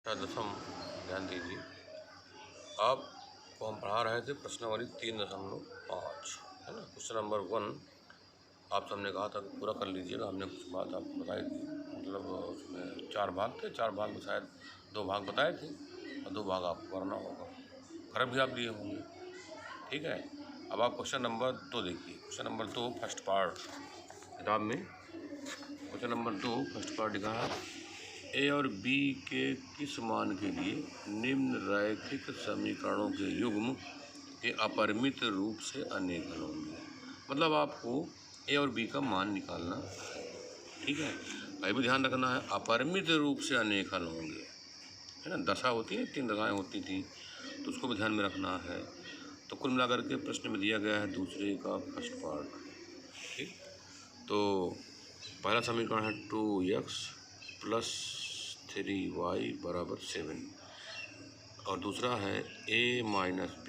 दशम ध्यान दीजिए। आपको हम पढ़ा रहे थे प्रश्नावली 3.5 है ना। क्वेश्चन नंबर 1 आप सबने कहा था कि पूरा कर लीजिएगा। हमने कुछ बात आपको बताई थी, मतलब उसमें 4 भाग थे। 4 भाग में शायद 2 भाग बताए थे और 2 भाग आपको करना होगा। कर भी आप लिए होंगे, ठीक है। अब आप क्वेश्चन नंबर 2 देखिए। क्वेश्चन नंबर 2 फर्स्ट पार्ट किताब में क्वेश्चन नंबर 2 फर्स्ट पार्ट लिखा है, ए और बी के किस मान के लिए निम्न रैखिक समीकरणों के युग्म के अपरिमित रूप से अनेक हल होंगे। मतलब आपको ए और बी का मान निकालना, ठीक है। भाई भी ध्यान रखना है, अपरिमित रूप से अनेक हल होंगे, है ना। दशा होती है, 3 दशाएँ होती थी, तो उसको भी ध्यान में रखना है। तो कुल मिलाकर के प्रश्न में दिया गया है दूसरे का फर्स्ट पार्ट, ठीक। तो पहला समीकरण है 2x + 3y = 7 और दूसरा है a - b।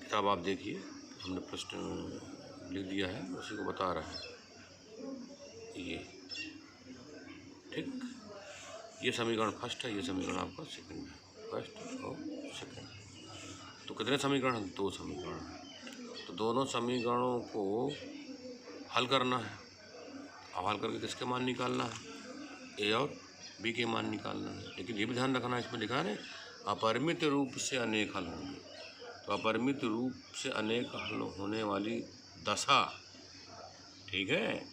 किताब आप देखिए, हमने प्रश्न लिख दिया है, उसी को बता रहे हैं ये, ठीक। ये समीकरण फर्स्ट है, ये समीकरण आपका सेकंड है, फर्स्ट और सेकंड। तो कितने समीकरण हैं? 2 समीकरण हैं। तो दोनों समीकरणों को हल करना है। अब हल करके किसके मान निकालना है? ए और बी के मान निकालना है। लेकिन ये भी ध्यान रखना है, इसमें लिखा है अपरिमित रूप से अनेक हल होंगे। तो अपरिमित रूप से अनेक हल होने वाली दशा, ठीक है।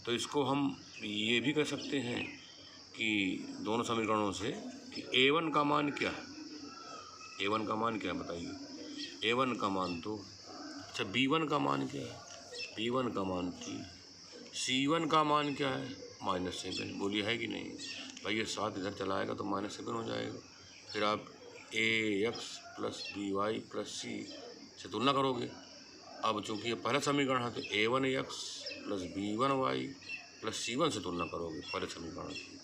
तो इसको हम ये भी कह सकते हैं कि दोनों समीकरणों से कि a1 का मान क्या है। a1 का मान क्या है बताइए। a1 का मान 2। अच्छा, b1 का मान क्या है? b1 का मान 3। c1 का मान क्या है? -7। बोलिए है कि नहीं भाई? ये 7 इधर चला आएगा तो -7 हो जाएगा। फिर आप ax + by + c से तुलना करोगे। अब चूंकि ये पहला समीकरण है तो a1x + b1y + c1 से तुलना करोगे पहले समीकरण की,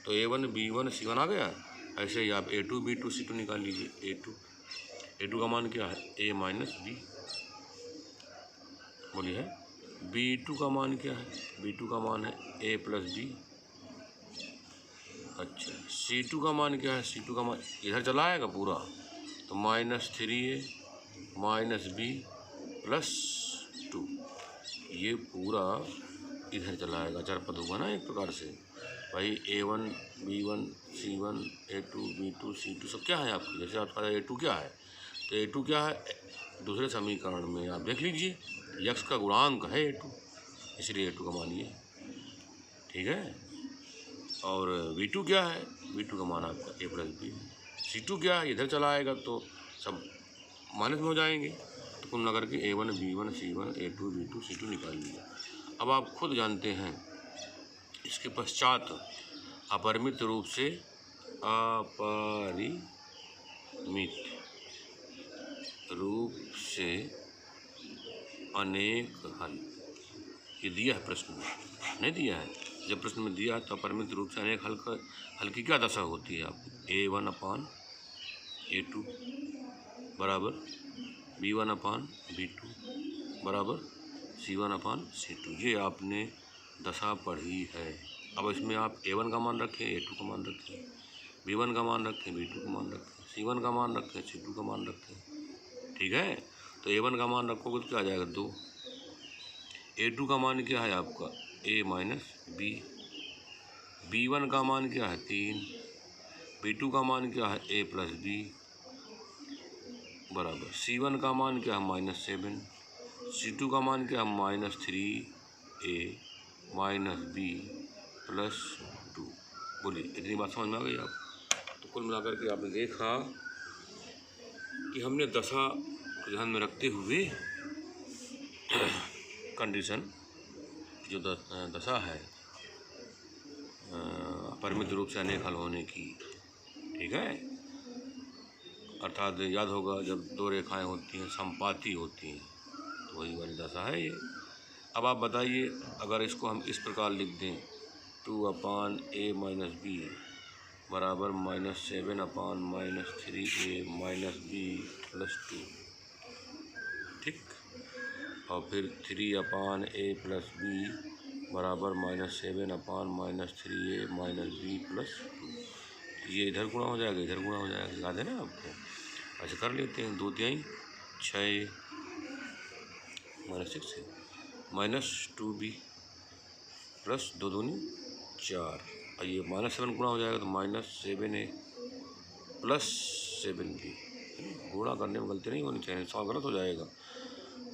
तो a1 b1 c1 आ गया। ऐसे ही आप a2 b2 c2 निकाल लीजिए। a2 का मान क्या है? a - b। बोलिए है। b2 का मान क्या है? b2 का मान है a + b। अच्छा, c2 का मान क्या है? c2 का मान इधर चला आएगा पूरा, तो -3a - b + 2। ये पूरा इधर चला आएगा, चरपद होगा ना एक प्रकार से। भाई a1 b1 c1 a2 b2 c2 सब क्या है आपकी? जैसे आपका a2 क्या है, तो a2 क्या है दूसरे समीकरण में आप देख लीजिए, यक्स का गुणांक है a2, इसलिए a2 का मान ये, ठीक है। और v2 क्या है? v2 का मान आपका a + b। c2 क्या है? इधर चला आएगा तो सब माइनस में हो जाएंगे। तो कुल मिलाकर के a1 b1 c1 a2 b2 c2 निकाल लिया। अब आप खुद जानते हैं, इसके पश्चात अपरिमित रूप से अनेक हल, ये दिया है प्रश्न में, नहीं दिया है? जब प्रश्न में दिया है तो अपरिमित रूप से अनेक हल की क्या दशा होती है आपकी? a1/a2 बराबर b1/b2 बराबर c1/c2। ये आपने दशा पढ़ी है। अब इसमें आप a1 का मान रखें, a2 का मान रखें, b1 का मान रखें, b2 का मान रखें, c1 का मान रखें, c2 का मान रखें, ठीक है। तो a1 का मान रखोगे तो क्या आ जाएगा? 2। a2 का मान क्या है आपका? a - b। b1 का मान क्या है? 3। b2 का मान क्या है? a + b बराबर c1 का मान क्या है? -7। c2 का मान क्या है? -3a - b + 2। बोलिए, इतनी बात समझ में आ गई आप? तो कुल मिलाकर के आपने देखा कि हमने दशा को ध्यान में रखते हुए कंडीशन जो दशा है परिमित रूप से अनेक हल होने की, ठीक है। अर्थात याद होगा जब 2 रेखाएं होती हैं, समपाती होती हैं, तो वही वाली दशा है ये। अब आप बताइए, अगर इसको हम इस प्रकार लिख दें, 2/a - b बराबर -7/-3a - b + 2, ठीक। और फिर 3/a + b बराबर -7/-3a - b + 2। ये इधर गुणा हो जाएगा, इधर गुणा हो जाएगा, याद है ना आपको। ऐसे कर लेते हैं, 2 तिहाई 6 -6 है -2b + 2 दूनी 4। और ये -7 गुणा हो जाएगा तो -7a + 7b। गुणा करने में गलती नहीं होनी चाहिए, सवाल गलत हो जाएगा।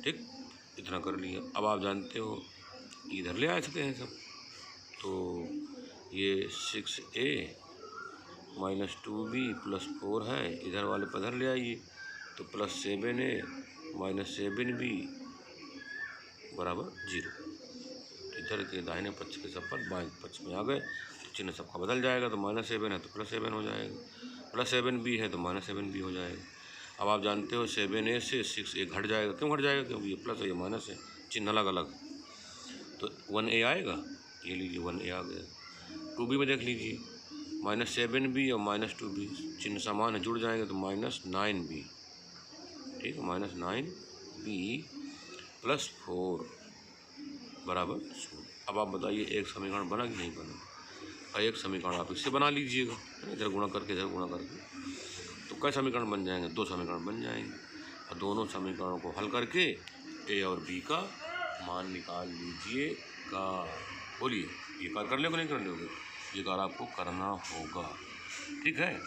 ठीक, इतना कर लिया। अब आप जानते हो इधर ले आ सकते हैं सब, तो ये 6a - 2b + 4 है, इधर वाले पर इधर ले आइए तो +7a - 7b बराबर 0। इधर के दाहिने पक्ष के सब पद बाएं पक्ष में आ गए तो चिन्ह सबका बदल जाएगा। तो -7 है तो +7 हो जाएगा, +7b है तो -7b हो जाएगा। अब आप जानते हो 7a से 6a घट जाएगा। क्यों घट जाएगा? क्योंकि ये प्लस है ये माइनस है, चिन्ह अलग अलग है। तो 1a आएगा, ये लीजिए 1a आ गया। 2b में देख लीजिए -7b और -2b चिन्ह समान है, जुड़ जाएंगे तो -9b। ठीक है, -9b + 4 बराबर 0। अब आप बताइए एक समीकरण बना कि नहीं बना? और एक समीकरण आप इससे बना लीजिएगा, इधर गुणा करके इधर गुणा करके, तो कई समीकरण बन जाएंगे? 2 समीकरण बन जाएंगे। और दोनों समीकरणों को हल करके ए और बी का मान निकाल लीजिएगा। बोलिए, ये कार्य कर लोगे नहीं कर लोगे? ये कार्य आपको करना होगा। ठीक है,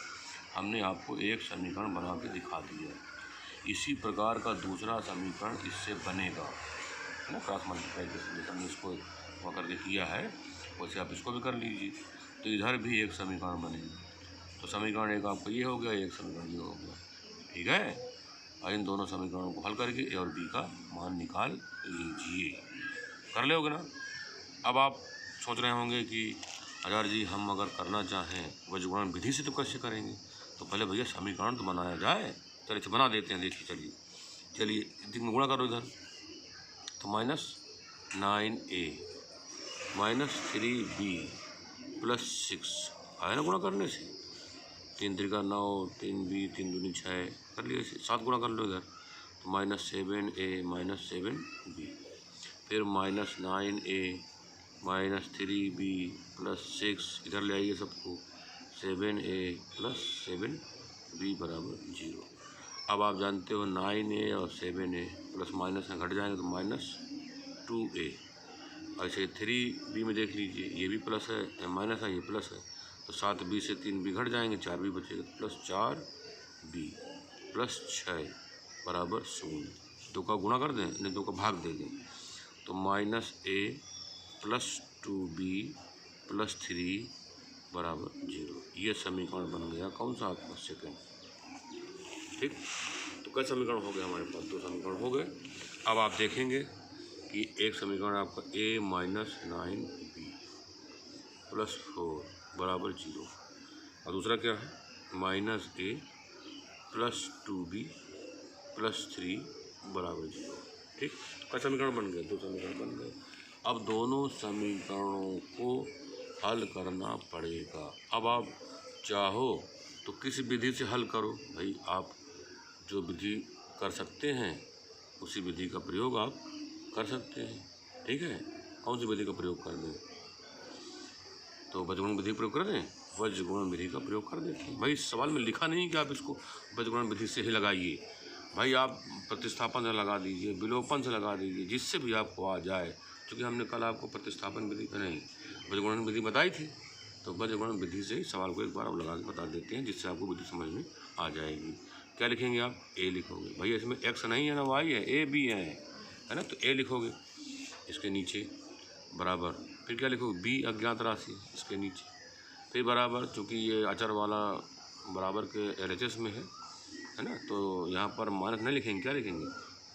हमने आपको एक समीकरण बना के दिखा दिया। इसी प्रकार का दूसरा समीकरण इससे बनेगा, है ना, क्रॉस मल्टीप्लाइकेशन जैसे हमने इसको वहाँ करके किया है वैसे आप इसको भी कर लीजिए। तो इधर भी एक समीकरण बनेगा। तो समीकरण एक आपका ये हो गया, एक समीकरण ये हो गया। ठीक है, और इन दोनों समीकरणों को हल करके ए और बी का मान निकाल लीजिए। कर लोगे ना? अब आप सोच रहे होंगे कि आचार्य जी हम अगर करना चाहें वज्रगुणन विधि से तो कैसे करेंगे? तो पहले भैया समीकरण तो बनाया जाए। चलिए बना देते हैं, देखिए। चलिए गुणा करो इधर, तो -9a - 3b + 6 आया ना गुणा करने से। 3 × 9, 3b 3 दूनी 6 कर लिया। 7 गुणा कर लो इधर, तो -7a - 7b, फिर -9a - 3b + 6 इधर ले आइए सबको, 7a + 7b बराबर 0। अब आप जानते हो 9a और 7a प्लस माइनस में घट जाएंगे तो -2a। ऐसे 3b में देख लीजिए, ये भी प्लस है, माइनस है, ये प्लस है, तो 7b से 3b घट जाएंगे, 4b बचेगा, +4b + 6 बराबर 0। 2 का गुणा कर दें, इन्हें 2 का भाग दे दें, तो -a + 2b + 3 बराबर 0। ये समीकरण बन गया कौन सा आपका? सेकेंड। ठीक, तो कई समीकरण हो गए हमारे पास? 2 समीकरण हो गए। अब आप देखेंगे कि एक समीकरण आपका a - 9b + 4 बराबर 0, और दूसरा क्या है? -a + 2b + 3 बराबर 0। ठीक, कई समीकरण बन गए? 2 समीकरण बन गए। अब दोनों समीकरणों को हल करना पड़ेगा। अब आप चाहो तो किस विधि से हल करो भाई, आप जो विधि कर सकते हैं उसी विधि का प्रयोग आप कर सकते हैं। ठीक है, कौन सी विधि का प्रयोग कर दें? तो वज्रगुणन विधि का प्रयोग कर दें, वज्रगुणन विधि का प्रयोग कर देते हैं। भाई सवाल में लिखा नहीं कि आप इसको वज्रगुणन विधि से ही लगाइए। भाई आप प्रतिस्थापन से लगा दीजिए, विलोपन से लगा दीजिए, जिससे भी आपको आ जाए। क्योंकि हमने कल आपको प्रतिस्थापन विधि नहीं वज्रगुणन विधि बताई थी, तो वज्रगुणन विधि से ही सवाल को एक बार आप लगा के बता देते हैं, जिससे आपको विधि समझ में आ जाएगी। क्या लिखेंगे आप? ए लिखोगे। भैया इसमें x नहीं है ना, y है, a b है ना, तो a लिखोगे इसके नीचे बराबर, फिर क्या लिखोगे? b अज्ञात राशि इसके नीचे, फिर बराबर, चूँकि ये अचर वाला बराबर के LHS में है ना, तो यहाँ पर माइनस नहीं लिखेंगे, क्या लिखेंगे?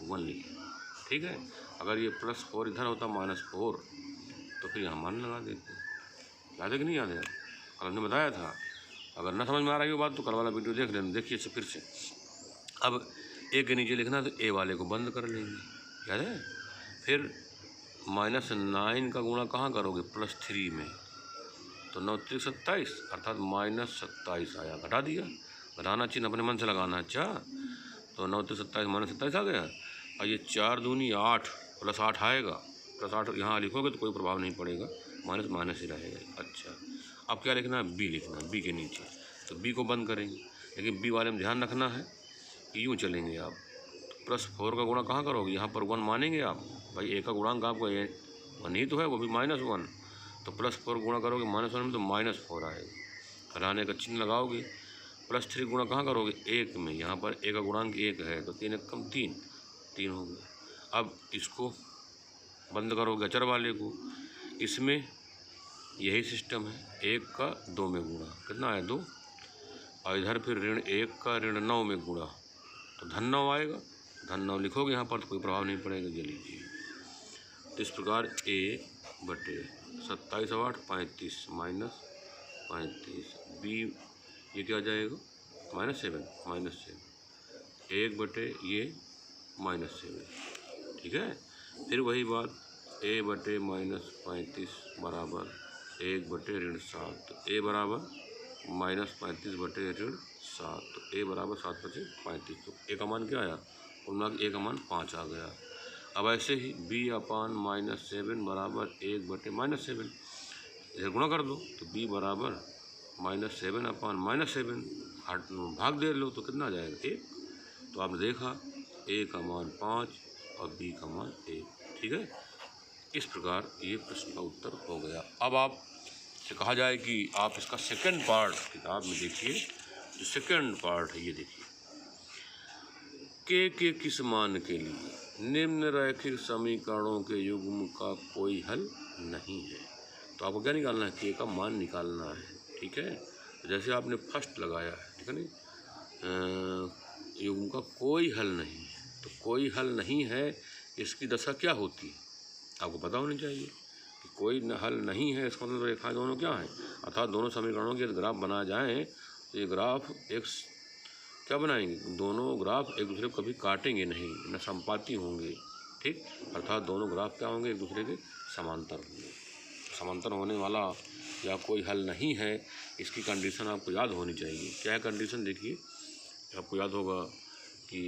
1 लिखेंगे। ठीक है, अगर ये +4 इधर होता -4 तो फिर यहाँ मान लगा देते। याद है कि नहीं याद है? कल हमने बताया था। अगर ना समझ में आ रही हो बात तो कल वाला वीडियो देख लेना, देखिए इसे फिर से। अब ए के नीचे लिखना, तो ए वाले को बंद कर लेंगे, याद है। फिर -9 का गुणा कहाँ करोगे? +3 में, तो 9 × 27 अर्थात -27 आया, घटा दिया। घटाना चिन्ह अपने मन से लगाना। अच्छा, तो 9 × 27 -27 आ गया। और ये 4 दूनी 8 + 8 आएगा, +8 यहाँ लिखोगे तो कोई प्रभाव नहीं पड़ेगा, माइनस माइनस ही रहेगा। अच्छा, अब क्या लिखना है, बी लिखना है, बी के नीचे, तो बी को बंद करेंगे। लेकिन बी वाले में ध्यान रखना है, यूँ चलेंगे आप, +4 का गुणा कहाँ करोगे, यहाँ पर 1 मानेंगे आप, भाई ए का गुणांक आपको 1 ही तो है, वो भी -1, तो +4 गुणा करोगे -1 में तो -4 आएगा, हटाने का चिन्ह लगाओगे। +3 गुणा कहाँ करोगे, 1 में, यहाँ पर ए का गुणांक 1 है तो 3 × 3 3 हो गया। अब इसको बंद करोगे अचर वाले को, इसमें यही सिस्टम है, 1 का 2 में गुणा, कितना है 2, और इधर फिर ऋण 1 का ऋण 9 में गुणा, तो धन 9 आएगा, धन 9 लिखोगे यहाँ पर तो कोई प्रभाव नहीं पड़ेगा। ये लीजिए, तो इस प्रकार A/27 और 8 35 -35, बी ये क्या आ जाएगा -7 1/7 ठीक है। फिर वही बात, A/-35 बराबर 1/7, तो A बराबर -35/7, तो A बराबर 7/35, तो A का मान क्या आया, कुल मिला के A का मान 5 आ गया। अब ऐसे ही B/-7 बराबर 1/-7, इधर गुणा कर दो तो B बराबर -7/-7, भाग दे लो तो कितना आ जाएगा 1, तो आपने देखा A का मान 5 और B का मान 1, ठीक है। इस प्रकार ये प्रश्न का उत्तर हो गया। अब आप से कहा जाए कि आप इसका सेकंड पार्ट किताब में देखिए, जो सेकंड पार्ट है ये देखिए, के किस मान के लिए निम्न रैखिक समीकरणों के युग्म का कोई हल नहीं है। तो आपको क्या निकालना है, के का मान निकालना है, ठीक है। जैसे आपने फर्स्ट लगाया है, ठीक है नहीं, युग्म का कोई हल नहीं है, तो कोई हल नहीं है, इसकी दशा क्या होती है आपको पता होनी चाहिए कि कोई हल नहीं है, इसका मतलब रेखाएं दोनों क्या हैं, अर्थात दोनों समीकरणों के ग्राफ बना जाएं तो ये ग्राफ एक क्या बनाएंगे, दोनों ग्राफ एक दूसरे को कभी काटेंगे नहीं, न संपाती होंगे, ठीक, अर्थात दोनों ग्राफ क्या होंगे, एक दूसरे के समांतर होंगे। समांतर होने वाला या कोई हल नहीं है, इसकी कंडीशन आपको याद होनी चाहिए। क्या है कंडीशन, देखिए आपको याद होगा कि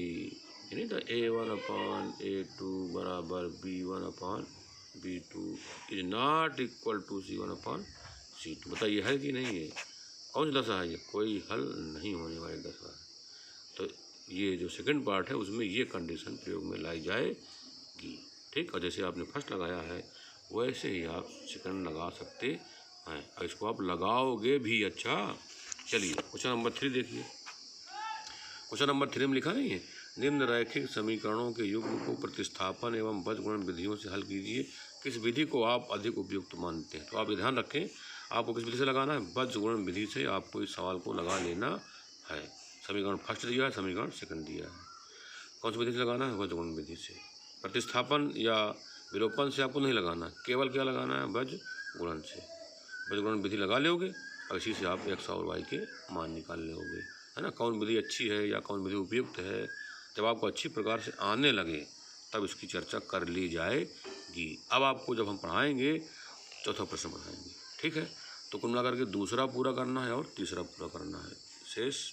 नहीं तो A1/A2 बराबर B1/B2 is not equal to C1/C2। बताइए है कि नहीं है, कौन सी दशा है ये, कोई हल नहीं होने वाली दशा है। तो ये जो सेकंड पार्ट है उसमें ये कंडीशन प्रयोग में लाई जाएगी, ठीक। और जैसे आपने फर्स्ट लगाया है वैसे ही आप सेकंड लगा सकते हैं, और इसको आप लगाओगे भी। अच्छा चलिए क्वेश्चन नंबर 3 देखिए। क्वेश्चन नंबर 3 में लिखा नहीं है, निम्न रैखिक समीकरणों के युग्म को प्रतिस्थापन एवं बीजगणन विधियों से हल कीजिए, किस विधि को आप अधिक उपयुक्त मानते हैं। तो आप ध्यान रखें, आपको किस विधि से लगाना है, बीजगणन विधि से आपको इस सवाल को लगा लेना है। समीकरण फर्स्ट दिया है, समीकरण सेकंड दिया है, कौन सी विधि से लगाना है, बीजगणन विधि से। प्रतिस्थापन या विलोपन से आपको नहीं लगाना, केवल क्या लगाना है, बीजगणन से। बीजगणन विधि लगा लोगे और इसी से आप x और y के मान निकाल लोगे, है ना। कौन विधि अच्छी है या कौन विधि उपयुक्त है, जब आपको अच्छी प्रकार से आने लगे तब इसकी चर्चा कर ली जाएगी। अब आपको जब हम पढ़ाएंगे चौथा प्रश्न पढ़ाएंगे, ठीक है। तो कुल मिलाकर के दूसरा पूरा करना है और तीसरा पूरा करना है, शेष